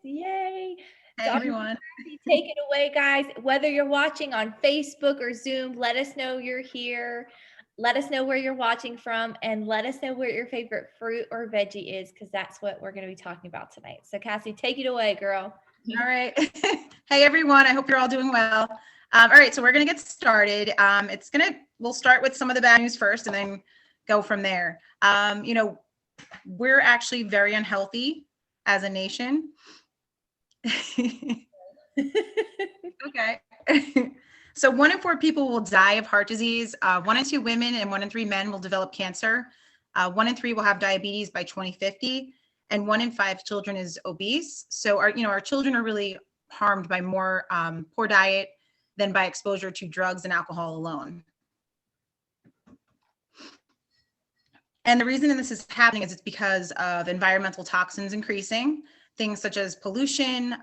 Yay. Hey, So everyone. take it away, guys. Whether you're watching on Facebook or Zoom, let us know you're here. Let us know where you're watching from and let us know what your favorite fruit or veggie is because that's what we're going to be talking about tonight. So, Cassie, take it away, girl. All right. Hey, everyone. I hope you're all doing well. All right. So we're going to get started. We'll start with some of the bad news first and then go from there. We're actually very unhealthy as a nation. Okay. So 1 in 4 people will die of heart disease. 1 in 2 women and 1 in 3 men will develop cancer. 1 in 3 will have diabetes by 2050, and 1 in 5 children is obese. So our children are really harmed by more poor diet than by exposure to drugs and alcohol alone. And the reason this is happening is it's because of environmental toxins increasing. Things such as pollution,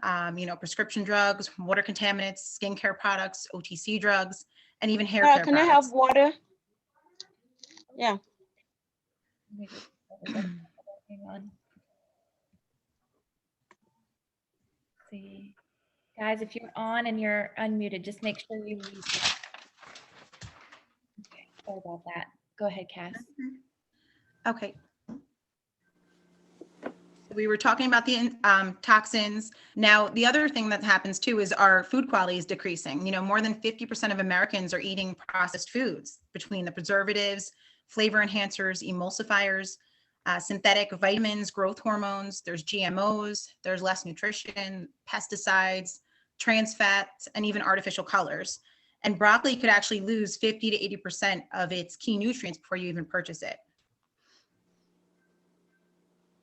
prescription drugs, water contaminants, skincare products, OTC drugs, and even hair care Can products. I have water? Yeah. Hang on. See. Guys, if you're on and you're unmuted, just make sure you mute it. Okay, sorry about that. Go ahead, Cass. Okay. We were talking about the toxins. Now, the other thing that happens too is our food quality is decreasing. More than 50% of Americans are eating processed foods between the preservatives, flavor enhancers, emulsifiers, synthetic vitamins, growth hormones. There's GMOs, there's less nutrition, pesticides, trans fats, and even artificial colors. And broccoli could actually lose 50 to 80% of its key nutrients before you even purchase it.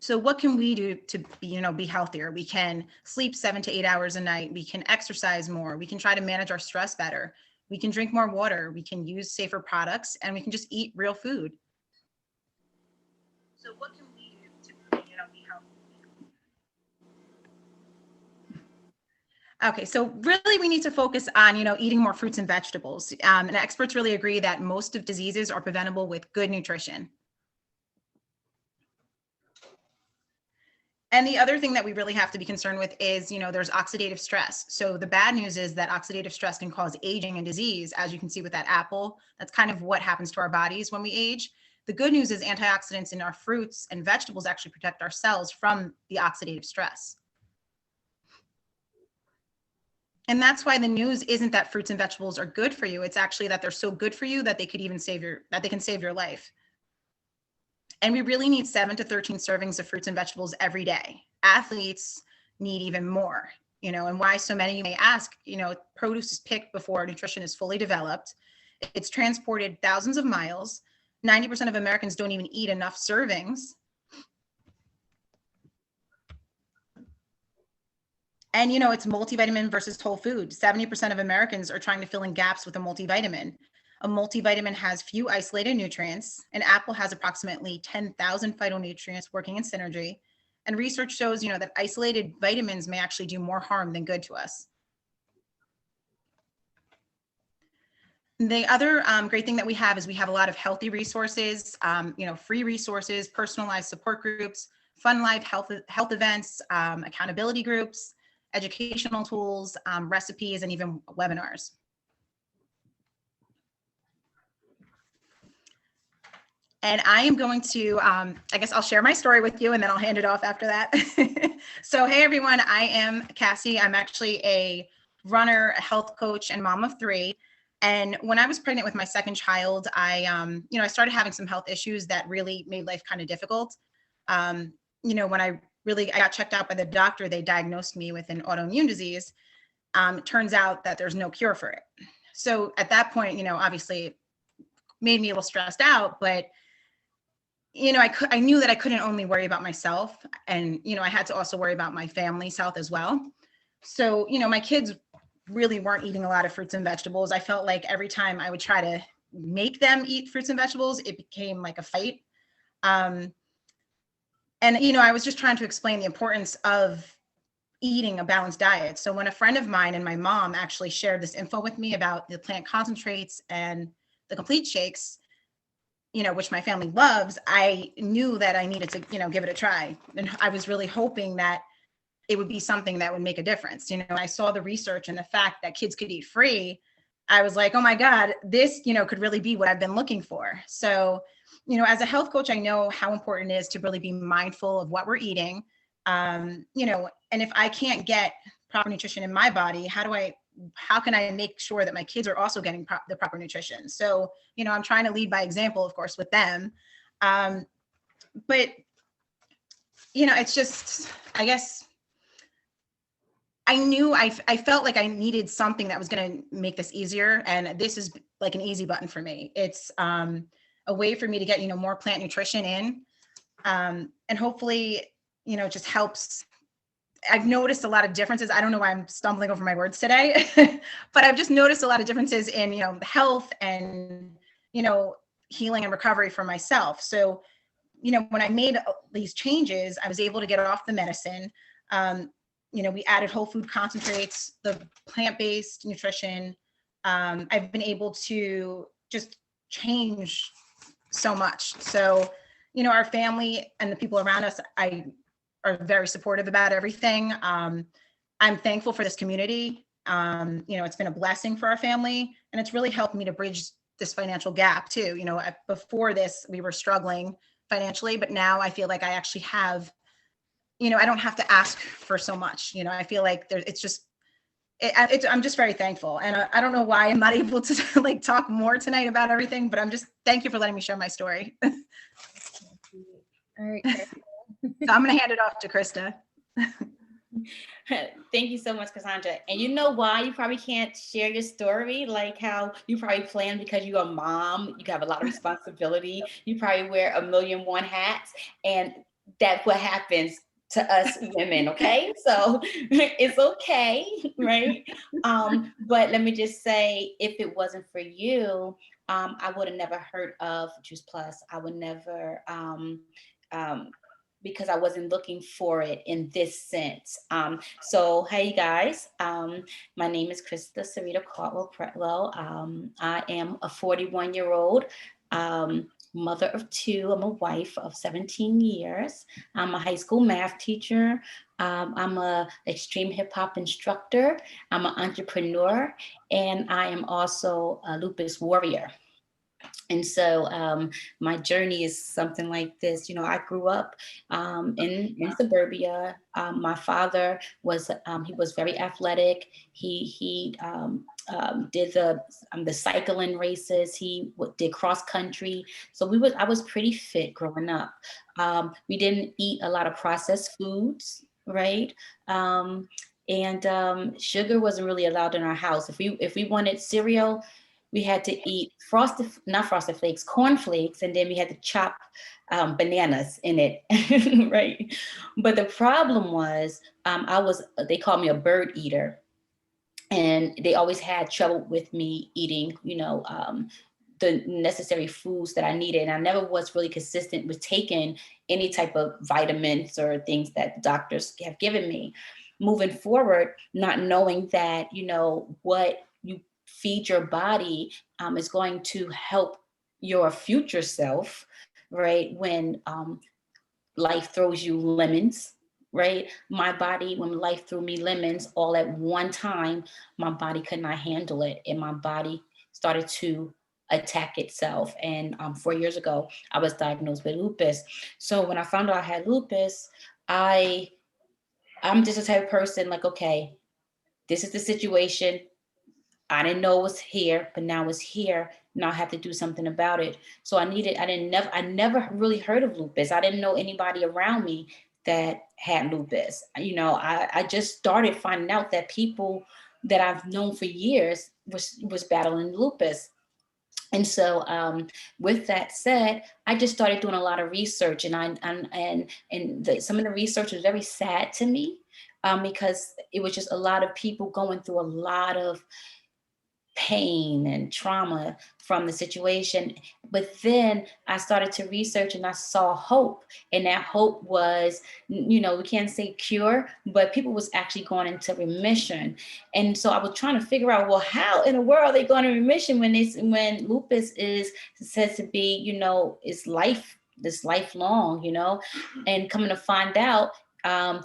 So what can we do to be healthier? We can sleep 7 to 8 hours a night. We can exercise more. We can try to manage our stress better. We can drink more water. We can use safer products, and we can just eat real food. So what can we do to be healthy? Okay, so really we need to focus on eating more fruits and vegetables. And experts really agree that most of diseases are preventable with good nutrition. And the other thing that we really have to be concerned with is, there's oxidative stress. So the bad news is that oxidative stress can cause aging and disease, as you can see with that apple. That's kind of what happens to our bodies when we age. The good news is antioxidants in our fruits and vegetables actually protect our cells from the oxidative stress. And that's why the news isn't that fruits and vegetables are good for you. It's actually that they're so good for you that they could even save your life. And we really need 7 to 13 servings of fruits and vegetables every day. Athletes need even more, and why so many, you may ask, produce is picked before nutrition is fully developed. It's transported thousands of miles. 90% of Americans don't even eat enough servings. And, it's multivitamin versus whole food. 70% of Americans are trying to fill in gaps with a multivitamin. A multivitamin has few isolated nutrients. An apple has approximately 10,000 phytonutrients working in synergy. And research shows, that isolated vitamins may actually do more harm than good to us. The other great thing that we have is we have a lot of healthy resources, free resources, personalized support groups, fun live health events, accountability groups, educational tools, recipes, and even webinars. And I am going to, I guess I'll share my story with you and then I'll hand it off after that. So, hey everyone, I am Cassie. I'm actually a runner, a health coach, and mom of 3. And when I was pregnant with my second child, I started having some health issues that really made life kind of difficult. When I got checked out by the doctor, they diagnosed me with an autoimmune disease. It turns out that there's no cure for it. So at that point, obviously it made me a little stressed out, but I knew that I couldn't only worry about myself, and I had to also worry about my family's health as well. So my kids really weren't eating a lot of fruits and vegetables. I felt like every time I would try to make them eat fruits and vegetables, it became like a fight. And I was just trying to explain the importance of eating a balanced diet. So when a friend of mine and my mom actually shared this info with me about the plant concentrates and the complete shakes, which my family loves, I knew that I needed to, give it a try. And I was really hoping that it would be something that would make a difference. You know, I saw the research and the fact that kids could eat free. I was like, oh my God, this, you know, could really be what I've been looking for. So, you know, as a health coach, I know how important it is to really be mindful of what we're eating. You know, and if I can't get proper nutrition in my body, how can I make sure that my kids are also getting the proper nutrition? So, you know, I'm trying to lead by example, of course, with them. But, you know, it's just, I guess, I felt like I needed something that was going to make this easier. And this is like an easy button for me. It's a way for me to get, you know, more plant nutrition in. And hopefully, you know, just helps. I've noticed a lot of differences. I don't know why I'm stumbling over my words today, but I've just noticed a lot of differences in, you know, health and, you know, healing and recovery for myself. So, you know, when I made these changes, I was able to get off the medicine. You know, we added whole food concentrates, the plant-based nutrition. I've been able to just change so much. So, you know, our family and the people around us, are very supportive about everything. I'm thankful for this community. You know, it's been a blessing for our family, and it's really helped me to bridge this financial gap too. You know, before this, we were struggling financially, but now I feel like I actually have, you know, I don't have to ask for so much. You know, I feel like I'm just very thankful. And I don't know why I'm not able to like talk more tonight about everything, but thank you for letting me share my story. All right. So I'm going to hand it off to Christa. Thank you so much, Cassandra. And you know why you probably can't share your story, like how you probably plan because you're a mom, you have a lot of responsibility, you probably wear 1,000,001 hats, and that's what happens to us women, okay? So it's okay, right? But let me just say, if it wasn't for you, I would have never heard of Juice Plus. I would never, because I wasn't looking for it in this sense. So, hey guys, my name is Christa Sarita Caldwell-Pretlow. I am a 41-year-old mother of 2. I'm a wife of 17 years. I'm a high school math teacher. I'm a extreme hip hop instructor. I'm an entrepreneur, and I am also a lupus warrior. And so my journey is something like this. You know, I grew up in suburbia. My father was he was very athletic. He did the cycling races. He did cross country. So I was pretty fit growing up. We didn't eat a lot of processed foods, right? And sugar wasn't really allowed in our house. If we wanted cereal, we had to eat corn flakes, and then we had to chop bananas in it, right? But the problem was, they called me a bird eater, and they always had trouble with me eating, you know, the necessary foods that I needed. And I never was really consistent with taking any type of vitamins or things that doctors have given me. Moving forward, not knowing that, you know, what you feed your body is going to help your future self, right? When life throws you lemons, right? My body, when life threw me lemons all at one time, my body could not handle it. And my body started to attack itself. And 4 years ago, I was diagnosed with lupus. So when I found out I had lupus, I'm just a type of person like, okay, this is the situation. I didn't know it was here, but now it's here. Now I have to do something about it. So I never really heard of lupus. I didn't know anybody around me that had lupus. You know, I just started finding out that people that I've known for years was battling lupus. And so with that said, I just started doing a lot of research, and some of the research was very sad to me because it was just a lot of people going through a lot of pain and trauma from the situation. But then I started to research, and I saw hope. And that hope was, you know, we can't say cure, but people was actually going into remission. And so I was trying to figure out, well, how in the world are they going to remission when lupus is said to be, you know, this lifelong, you know, and coming to find out,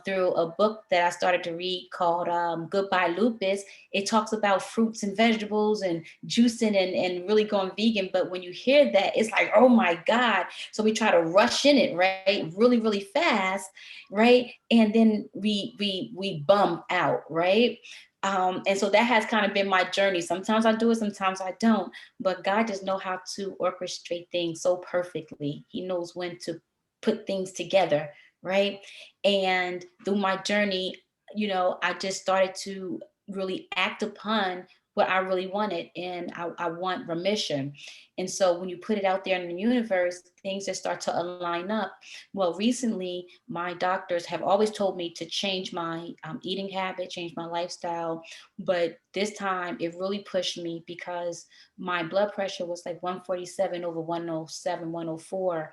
through a book that I started to read called Goodbye Lupus. It talks about fruits and vegetables and juicing and really going vegan. But when you hear that, it's like, oh my God. So we try to rush in it, right? Really, really fast, right? And then we bum out, right? And so that has kind of been my journey. Sometimes I do it, sometimes I don't. But God just knows how to orchestrate things so perfectly. He knows when to put things together, right? And through my journey, you know, I just started to really act upon what I really wanted. And I want remission. And so when you put it out there in the universe, things just start to align up. Well, recently, my doctors have always told me to change my eating habit, change my lifestyle. But this time it really pushed me because my blood pressure was like 147 over 107, 104.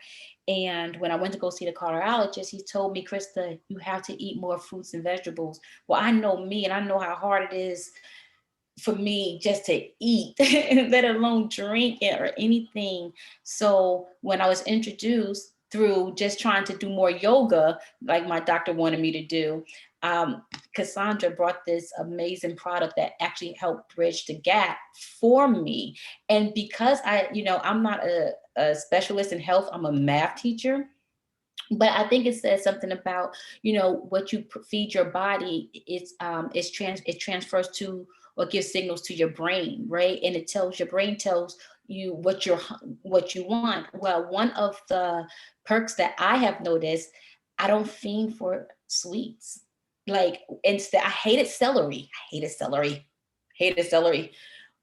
And when I went to go see the cardiologist, he told me, Christa, you have to eat more fruits and vegetables. Well, I know me and I know how hard it is for me just to eat, let alone drink it or anything. So when I was introduced through just trying to do more yoga, like my doctor wanted me to do, Cassandra brought this amazing product that actually helped bridge the gap for me. And because I'm not a specialist in health, I'm a math teacher. But I think it says something about, what you feed your body, it transfers to or gives signals to your brain, right? And your brain tells you what you want. Well, one of the perks that I have noticed, I don't fiend for sweets. Like, instead, I hated celery.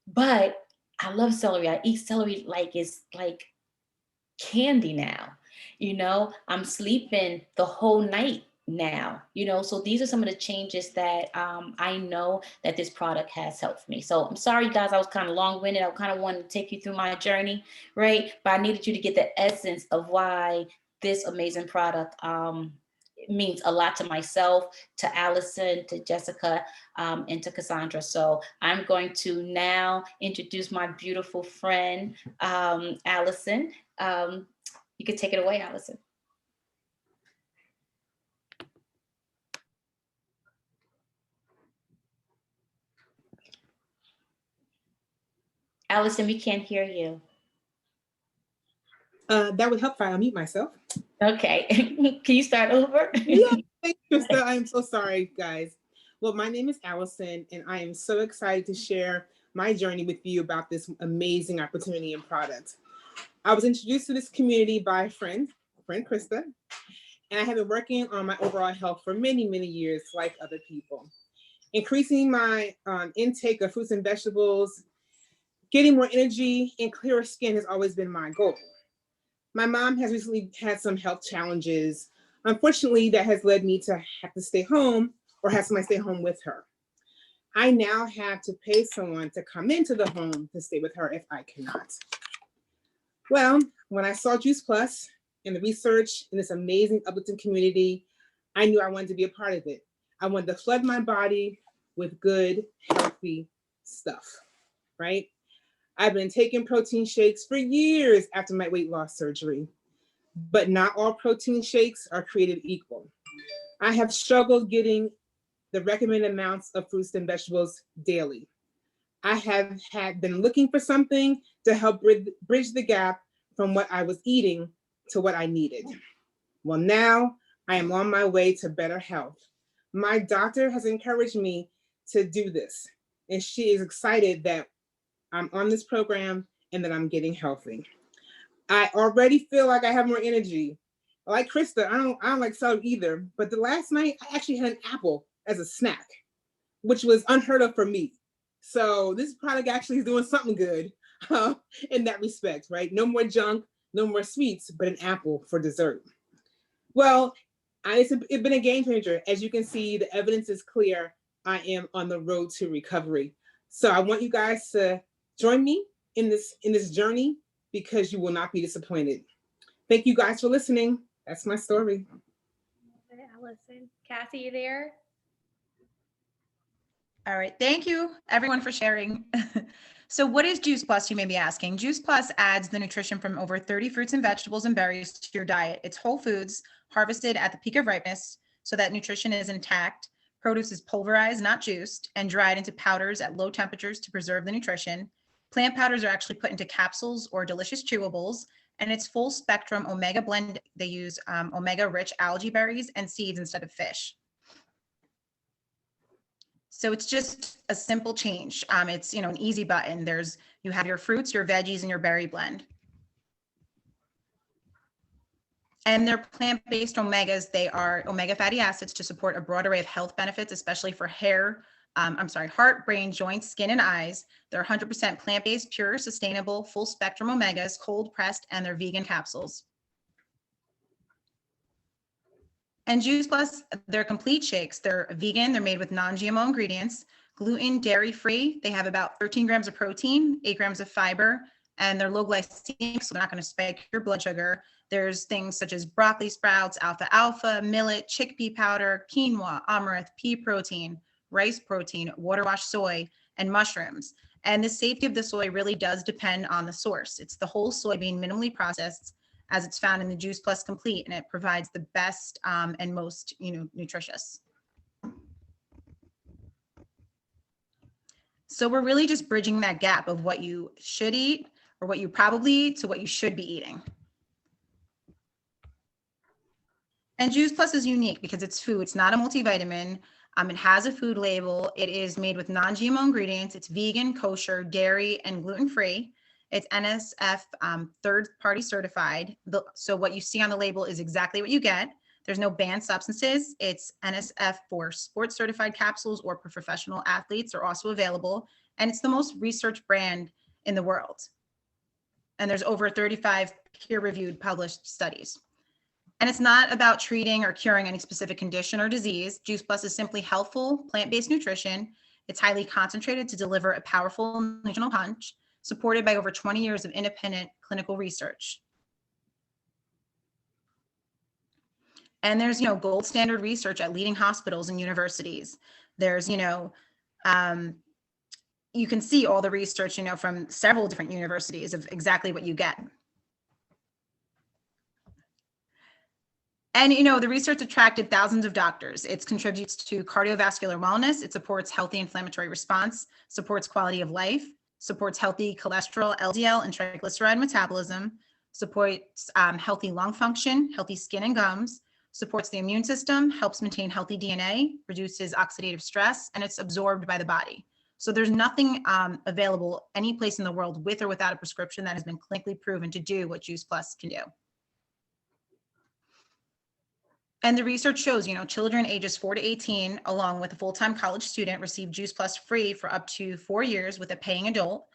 But I love celery. I eat celery like it's like candy now. I'm sleeping the whole night now. So these are some of the changes that I know that this product has helped me. So I'm sorry, guys, I was kind of long-winded. I kind of wanted to take you through my journey, right? But I needed you to get the essence of why this amazing product means a lot to myself, to Allison, to Jessica, and to Cassandra. So I'm going to now introduce my beautiful friend, Allison. You can take it away, Allison. Allison, we can't hear you. That would help if I unmute myself. Okay. Can you start over? Yeah, thank you, Christa. I'm so sorry, guys. Well, my name is Allison, and I am so excited to share my journey with you about this amazing opportunity and product. I was introduced to this community by a friend Christa, and I have been working on my overall health for many, many years, like other people. Increasing my intake of fruits and vegetables, getting more energy and clearer skin has always been my goal. My mom has recently had some health challenges. Unfortunately, that has led me to have to stay home or have somebody stay home with her. I now have to pay someone to come into the home to stay with her if I cannot. Well, when I saw Juice Plus and the research in this amazing uplifting community, I knew I wanted to be a part of it. I wanted to flood my body with good, healthy stuff, right? I've been taking protein shakes for years after my weight loss surgery, but not all protein shakes are created equal. I have struggled getting the recommended amounts of fruits and vegetables daily. I have been looking for something to help bridge the gap from what I was eating to what I needed. Well, now I am on my way to better health. My doctor has encouraged me to do this, and she is excited that I'm on this program and that I'm getting healthy. I already feel like I have more energy. Like Christa, I don't like celery either, but the last night I actually had an apple as a snack, which was unheard of for me. So this product actually is doing something good in that respect, right? No more junk, no more sweets, but an apple for dessert. Well, it's been a game changer. As you can see, the evidence is clear. I am on the road to recovery. So I want you guys to join me in this journey because you will not be disappointed. Thank you guys for listening. That's my story. Okay, Allison. Cassie, you there? All right. Thank you, everyone, for sharing. So what is Juice Plus, you may be asking? Juice Plus adds the nutrition from over 30 fruits and vegetables and berries to your diet. It's whole foods, harvested at the peak of ripeness, so that nutrition is intact. Produce is pulverized, not juiced, and dried into powders at low temperatures to preserve the nutrition. Plant powders are actually put into capsules or delicious chewables, and it's full spectrum omega blend. They use omega rich algae berries and seeds instead of fish. So it's just a simple change. It's, an easy button. You have your fruits, your veggies, and your berry blend. And they're plant-based omegas. They are omega fatty acids to support a broad array of health benefits, especially for heart, brain, joints, skin, and eyes. They're 100% plant-based, pure, sustainable, full spectrum omegas, cold pressed, and they're vegan capsules. And Juice Plus, they're complete shakes. They're vegan. They're made with non-GMO ingredients, gluten, dairy-free. They have about 13 grams of protein, 8 grams of fiber, and they're low glycemic, so they're not going to spike your blood sugar. There's things such as broccoli sprouts, alfalfa, millet, chickpea powder, quinoa, amaranth, pea protein, rice protein, water wash soy, and mushrooms. And the safety of the soy really does depend on the source. It's the whole soybean, minimally processed, as it's found in the Juice Plus Complete, and it provides the best and most nutritious. So we're really just bridging that gap of what you should eat or what you probably eat to what you should be eating. And Juice Plus is unique because it's food. It's not a multivitamin. It has a food label. It is made with non-GMO ingredients. It's vegan, kosher, dairy, and gluten-free. It's NSF third-party certified. So what you see on the label is exactly what you get. There's no banned substances. It's NSF for sports certified capsules or for professional athletes are also available. And it's the most researched brand in the world. And there's over 35 peer-reviewed published studies. And it's not about treating or curing any specific condition or disease. Juice Plus is simply healthful, plant-based nutrition. It's highly concentrated to deliver a powerful nutritional punch, supported by over 20 years of independent clinical research. And there's, gold standard research at leading hospitals and universities. There's, you can see all the research, from several different universities of exactly what you get. And, the research attracted thousands of doctors. It contributes to cardiovascular wellness. It supports healthy inflammatory response, supports quality of life, supports healthy cholesterol, LDL, and triglyceride metabolism, supports healthy lung function, healthy skin and gums, supports the immune system, helps maintain healthy DNA, reduces oxidative stress, and it's absorbed by the body. So there's nothing available any place in the world with or without a prescription that has been clinically proven to do what Juice Plus can do. And the research shows, children ages 4 to 18, along with a full-time college student, receive Juice Plus free for up to 4 years with a paying adult.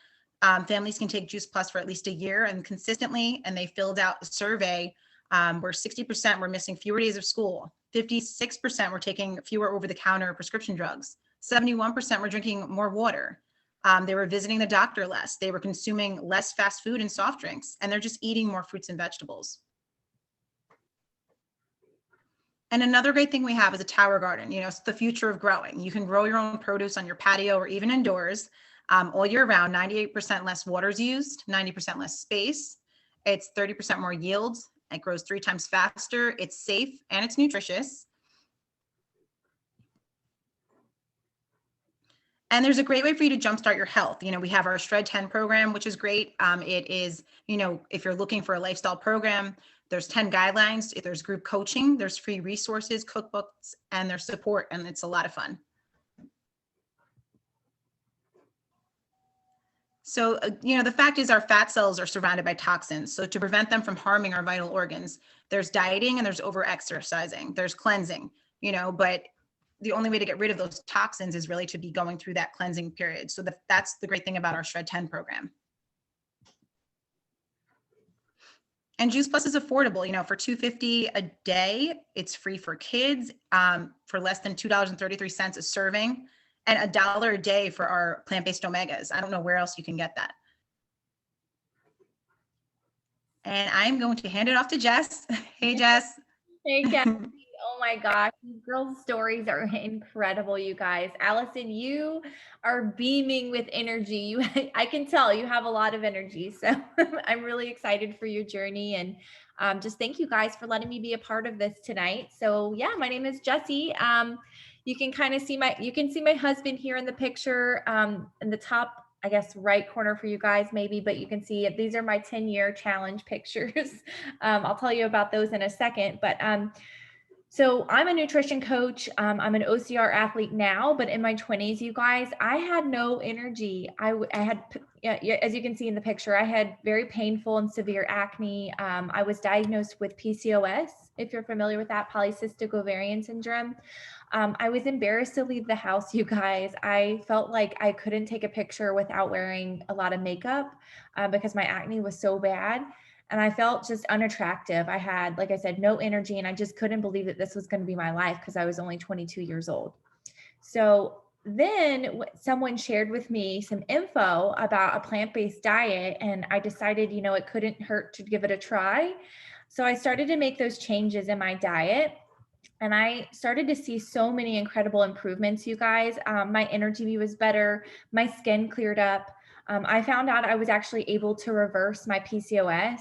Families can take Juice Plus for at least a year and consistently, and they filled out a survey where 60% were missing fewer days of school, 56% were taking fewer over-the-counter prescription drugs, 71% were drinking more water. They were visiting the doctor less. They were consuming less fast food and soft drinks, and they're just eating more fruits and vegetables. And another great thing we have is a tower garden. It's the future of growing. You can grow your own produce on your patio or even indoors all year round. 98% less water is used, 90% less space. It's 30% more yield. It grows 3 times faster. It's safe and it's nutritious. And there's a great way for you to jumpstart your health. We have our Shred 10 program, which is great. It is, if you're looking for a lifestyle program, there's 10 guidelines, there's group coaching, there's free resources, cookbooks, and there's support, and it's a lot of fun. So, the fact is our fat cells are surrounded by toxins. So to prevent them from harming our vital organs, there's dieting and there's over-exercising, there's cleansing, but the only way to get rid of those toxins is really to be going through that cleansing period. So that's the great thing about our Shred 10 program. And Juice Plus is affordable, for $2.50 a day. It's free for kids for less than $2.33 a serving, and $1 a day for our plant-based omegas. I don't know where else you can get that. And I'm going to hand it off to Jess. Hey, Jess. Hey, Cassie. Oh my gosh, these girls' stories are incredible, you guys. Allison, you are beaming with energy. You, I can tell you have a lot of energy. So I'm really excited for your journey, and just thank you guys for letting me be a part of this tonight. So yeah, my name is Jessie. You can kind of see you can see my husband here in the picture, in the top, I guess, right corner for you guys maybe, but you can see it. These are my 10-year challenge pictures. I'll tell you about those in a second, but so I'm a nutrition coach. I'm an OCR athlete now, but in my 20s, you guys, I had no energy. I had, yeah, as you can see in the picture, I had very painful and severe acne. I was diagnosed with PCOS, if you're familiar with that, polycystic ovarian syndrome. I was embarrassed to leave the house, you guys. I felt like I couldn't take a picture without wearing a lot of makeup because my acne was so bad. And I felt just unattractive. I had, like I said, no energy, and I just couldn't believe that this was going to be my life because I was only 22 years old. So then someone shared with me some info about a plant-based diet, and I decided, you know, it couldn't hurt to give it a try. So I started to make those changes in my diet, and I started to see so many incredible improvements, you guys. My energy was better. My skin cleared up. I found out I was actually able to reverse my PCOS,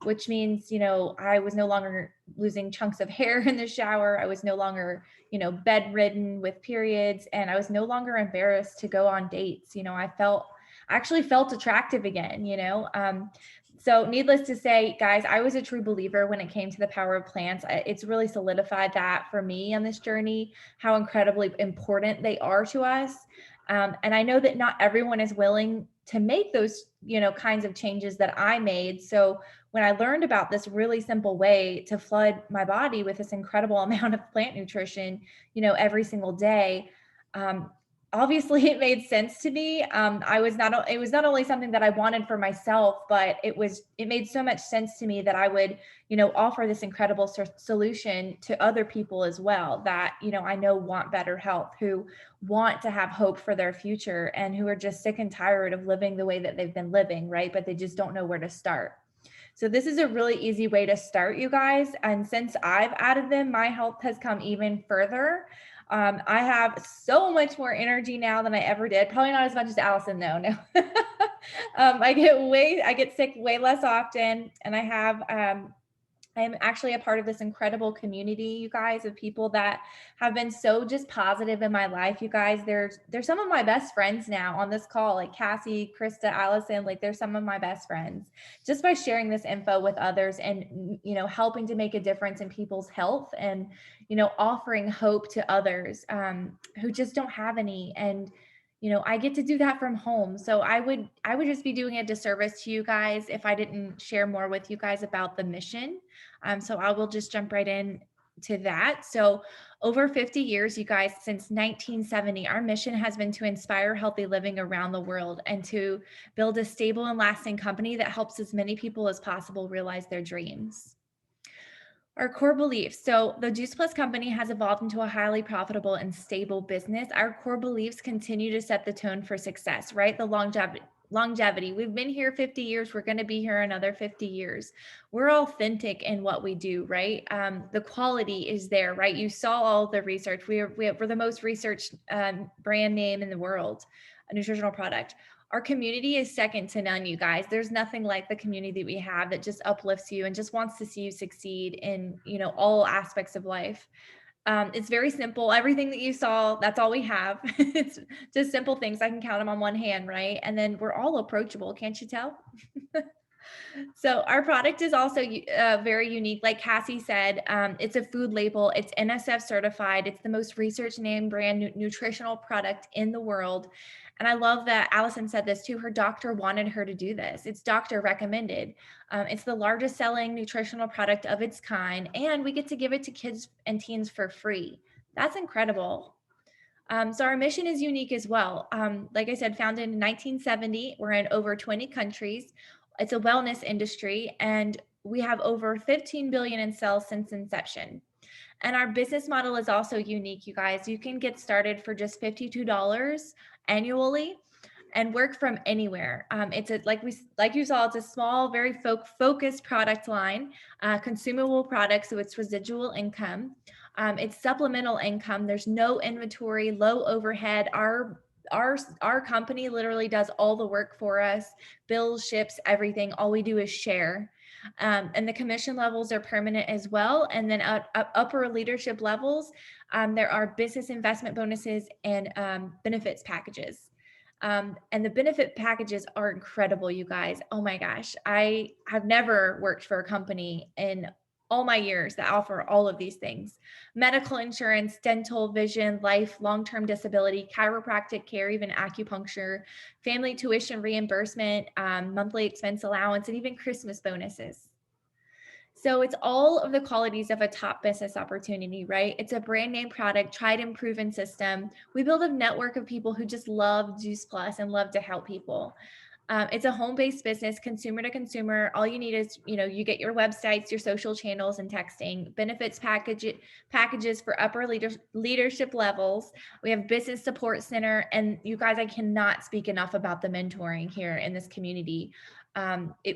which means, you know, I was no longer losing chunks of hair in the shower. I was no longer, you know, bedridden with periods, and I was no longer embarrassed to go on dates. You know, I actually felt attractive again, you know. So needless to say, guys, I was a true believer when it came to the power of plants. It's really solidified that for me on this journey, how incredibly important they are to us. And I know that not everyone is willing to make those, you know, kinds of changes that I made. So when I learned about this really simple way to flood my body with this incredible amount of plant nutrition, you know, every single day, obviously it made sense to me. It was not only something that I wanted for myself, but it made so much sense to me that I would, you know, offer this incredible solution to other people as well that, you know, I know want better health, who want to have hope for their future, and who are just sick and tired of living the way that they've been living, right? But they just don't know where to start. So this is a really easy way to start, you guys. And since I've added them, my health has come even further. I have so much more energy now than I ever did. Probably not as much as Allison, though. No, I get sick way less often, and I'm actually a part of this incredible community, you guys, of people that have been so just positive in my life. You guys, they're some of my best friends now on this call, like Cassie, Christa, Allison, like they're some of my best friends just by sharing this info with others and, you know, helping to make a difference in people's health and, you know, offering hope to others who just don't have any. And, you know, I get to do that from home. So I would just be doing a disservice to you guys if I didn't share more with you guys about the mission. So I will just jump right in to that. So over 50 years, you guys, since 1970, our mission has been to inspire healthy living around the world and to build a stable and lasting company that helps as many people as possible realize their dreams. Our core beliefs. So the Juice Plus company has evolved into a highly profitable and stable business. Our core beliefs continue to set the tone for success, right? The longevity. We've been here 50 years. We're going to be here another 50 years. We're authentic in what we do, right? The quality is there, right? You saw all the research. We're the most researched brand name in the world, a nutritional product. Our community is second to none, you guys. There's nothing like the community that we have that just uplifts you and just wants to see you succeed in, you know, all aspects of life. It's very simple. Everything that you saw, that's all we have. It's just simple things. I can count them on one hand, right? And then we're all approachable. Can't you tell? So our product is also very unique. Like Cassie said, it's a food label. It's NSF certified. It's the most research name brand nutritional product in the world. And I love that Allison said this too. Her doctor wanted her to do this. It's doctor recommended. It's the largest selling nutritional product of its kind. And we get to give it to kids and teens for free. That's incredible. So our mission is unique as well. Like I said, founded in 1970, we're in over 20 countries. It's a wellness industry, and we have over 15 billion in sales since inception. And our business model is also unique, you guys. You can get started for just $52 annually and work from anywhere. It's like you saw, it's a small, very focused product line, consumable product, so it's residual income. It's supplemental income. There's no inventory, low overhead. Our company literally does all the work for us, bills, ships, everything. All we do is share. And the commission levels are permanent as well. And then upper leadership levels, there are business investment bonuses and benefits packages. And the benefit packages are incredible, you guys. Oh my gosh. I have never worked for a company in all my years that offer all of these things: medical insurance, dental, vision, life, long-term disability, chiropractic care, even acupuncture, family tuition reimbursement, monthly expense allowance, and even Christmas bonuses. So it's all of the qualities of a top business opportunity, right? It's a brand name product, tried and proven system. We build a network of people who just love Juice Plus and love to help people. It's a home-based business, consumer to consumer. All you need is, you get your websites, your social channels, and texting. Benefits packages for upper leadership levels. We have business support center, and you guys, I cannot speak enough about the mentoring here in this community.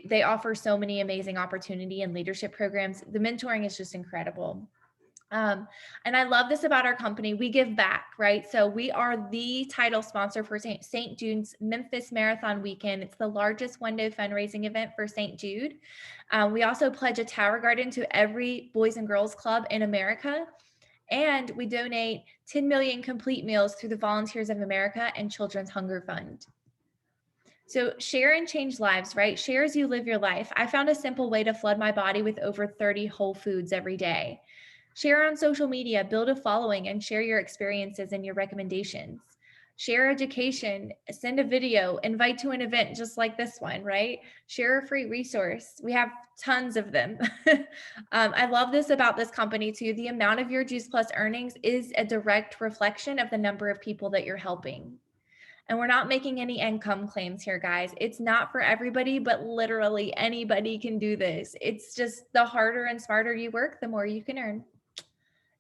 They offer so many amazing opportunity and leadership programs. The mentoring is just incredible. And I love this about our company. We give back, right? So we are the title sponsor for St. Jude's Memphis Marathon Weekend. It's the largest one-day fundraising event for St. Jude. We also pledge a Tower Garden to every Boys and Girls Club in America. And we donate 10 million complete meals through the Volunteers of America and Children's Hunger Fund. So share and change lives, right? Share as you live your life. I found a simple way to flood my body with over 30 whole foods every day. Share on social media, build a following, and share your experiences and your recommendations. Share education, send a video, invite to an event just like this one, right? Share a free resource. We have tons of them. I love this about this company too. The amount of your Juice Plus earnings is a direct reflection of the number of people that you're helping. And we're not making any income claims here, guys. It's not for everybody, but literally anybody can do this. It's just the harder and smarter you work, the more you can earn.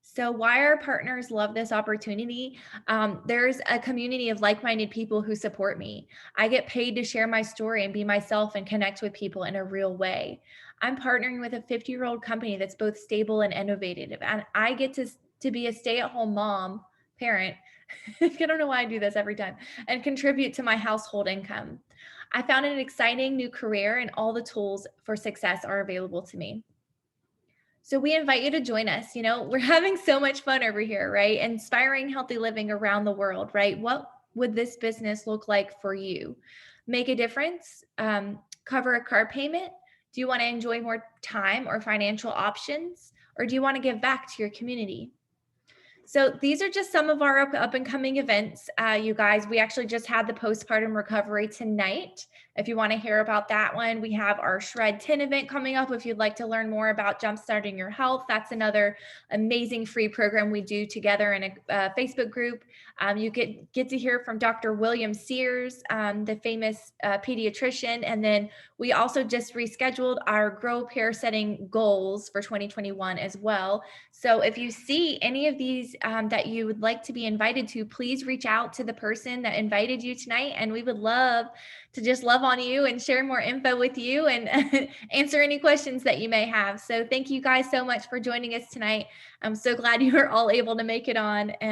So why our partners love this opportunity? There's a community of like-minded people who support me. I get paid to share my story and be myself and connect with people in a real way. I'm partnering with a 50-year-old company that's both stable and innovative. And I get to be a stay-at-home mom, parent. I don't know why I do this every time, and contribute to my household income. I found an exciting new career, and all the tools for success are available to me. So we invite you to join us. We're having so much fun over here, right? Inspiring healthy living around the world, right? What would this business look like for you? Make a difference? Cover a car payment? Do you want to enjoy more time or financial options? Or do you want to give back to your community? So these are just some of our up and coming events. You guys, we actually just had the postpartum recovery tonight. If you want to hear about that one, we have our Shred 10 event coming up. If you'd like to learn more about jumpstarting your health, that's another amazing free program we do together in a Facebook group. You get to hear from Dr. William Sears, the famous pediatrician. And then we also just rescheduled our Grow Pair Setting goals for 2021 as well. So if you see any of these that you would like to be invited to, please reach out to the person that invited you tonight. And we would love to just love on you and share more info with you and answer any questions that you may have. So thank you guys so much for joining us tonight. I'm so glad you were all able to make it on. And